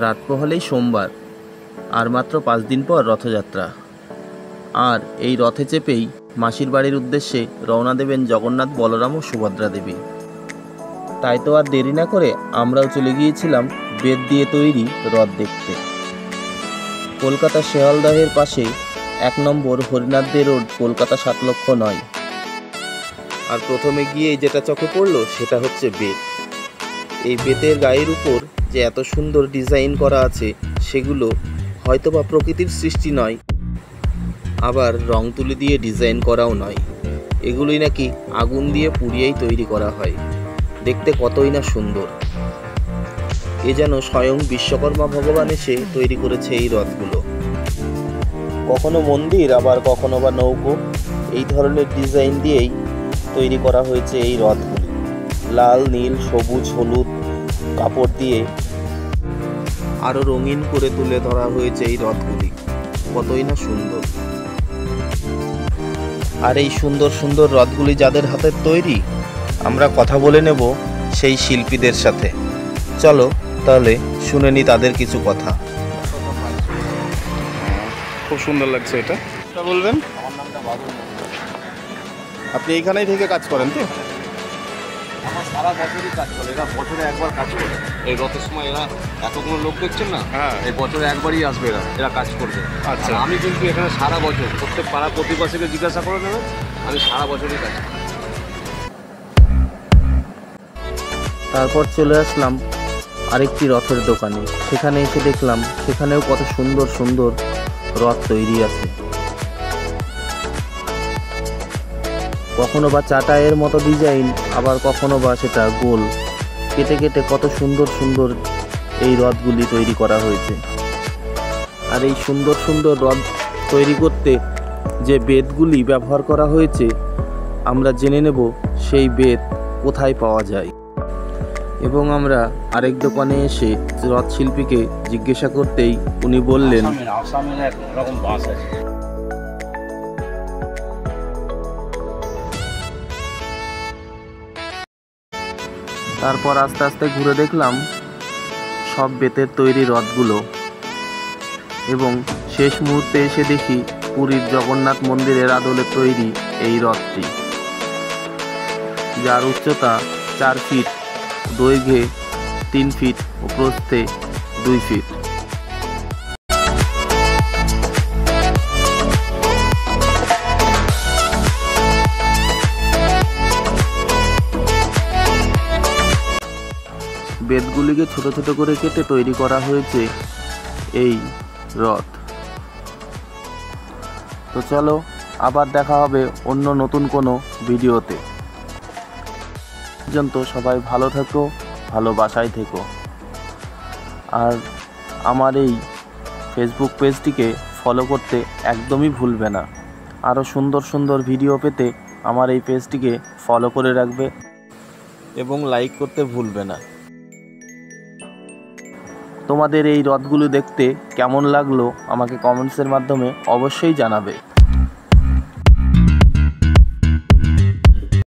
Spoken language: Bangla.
রাত পোহালেই সোমবার, আর মাত্র 5 দিন পর রথযাত্রা। আর এই রথে চেপেই মাসির বাড়ির উদ্দেশ্যে রওনা দেবেন জগন্নাথ, বলরাম ও সুভদ্রা দেবী। তাই তো আর দেরি না করে আমরাও চলে গিয়েছিলাম বেত দিয়ে তৈরি রথ দেখতে। কলকাতা শেয়ালদহের পাশে 1 নম্বর হরিনাথদের রোড, কলকাতা 7,09,। আর প্রথমে গিয়েই যেটা চোখে পড়লো সেটা হচ্ছে বেত। এই বেতের গায়ের উপর যে এত সুন্দর ডিজাইন করা আছে, সেগুলো হয়তোবা প্রকৃতির সৃষ্টি নয়, আবার রং তুলি দিয়ে ডিজাইন করাও নয়। এগুলোই নাকি আগুন দিয়ে পুড়িয়েই তৈরি করা হয়। দেখতে কতই না সুন্দর। এ যেন স্বয়ং বিশ্বকর্মা ভগবান এসে তৈরি করেছে এই রথগুলো। কখনো মন্দির, আবার কখনো বা নৌকো, এই ধরনের ডিজাইন দিয়েই তৈরি করা হয়েছে এই রথগুলি। লাল, নীল, সবুজ, হলুদ কাপড় দিয়ে আরও রঙিন করে তুলে ধরা হয়েছে এই রথগুলি। কতই না সুন্দর। আর এই সুন্দর সুন্দর রথগুলি যাদের হাতের তৈরি, আমরা কথা বলে নেব সেই শিল্পীদের সাথে। চলো তাহলে শুনে নি তাদের কিছু কথা। খুব সুন্দর লাগছে এটা। বলবেন? আমার নামটা বাবুল। আপনি এইখানেই থেকে কাজ করেন তো? আমার সারা বছরই কাজ করে, এরা বছরে একবার কাজ করে। এই রথের সময় এরা এতগুলো লোক দেখছেন না, হ্যাঁ, এই বছরে একবারই আসবে এরা কাজ করবে। আচ্ছা। আমি কিন্তু এখানে সারা বছর, প্রত্যেক পাড়া প্রতিবেশীকে জিজ্ঞাসা করে নেবে, আমি সারা বছরই কাজ করি। তারপর চলে আসলাম আরেকটি রথের দোকানে। সেখানে এসে দেখলাম সেখানেও কত সুন্দর সুন্দর রথ তৈরি আছে। কখনো বা চাটাইয়ের মতো ডিজাইন, আবার কখনো বা সেটা গোল কেটে কেটে কত সুন্দর সুন্দর এই রথগুলি তৈরি করা হয়েছে। আর এই সুন্দর সুন্দর রথ তৈরি করতে যে বেতগুলি ব্যবহার করা হয়েছে, আমরা জেনে নেব সেই বেত কোথায় পাওয়া যায়। এবং আমরা আরেক দোকানে এসে রথ শিল্পীকে জিজ্ঞাসা করতেই উনি বললেন, আসামের এক রকম বাস আছে। তারপর আস্তে আস্তে ঘুরে দেখলাম সব বেতের তৈরি রথগুলো, এবং শেষ মুহূর্তে এসে দেখি পুরীর জগন্নাথ মন্দিরের আদলে তৈরি এই রথটি, যার উচ্চতা 4 ফিট, দৈর্ঘ্যে 3 ফিট ও প্রস্থে 2 ফিট। বেতগুলিকে ছোট ছোট করে কেটে তৈরি করা হয়েছে এই রথ। তো চলো আবার দেখা হবে অন্য নতুন কোনো ভিডিওতে। পর্যন্ত সবাই ভালো থেকো, ভালোবাসায় থেকো। আর আমার এই ফেসবুক পেজটিকে ফলো করতে একদমই ভুলবে না। আরও সুন্দর সুন্দর ভিডিও পেতে আমার এই পেজটিকে ফলো করে রাখবে এবং লাইক করতে ভুলবে না। তোমাদের এই রথগুলো দেখতে কেমন লাগলো আমাকে কমেন্টসের মাধ্যমে অবশ্যই জানাবে।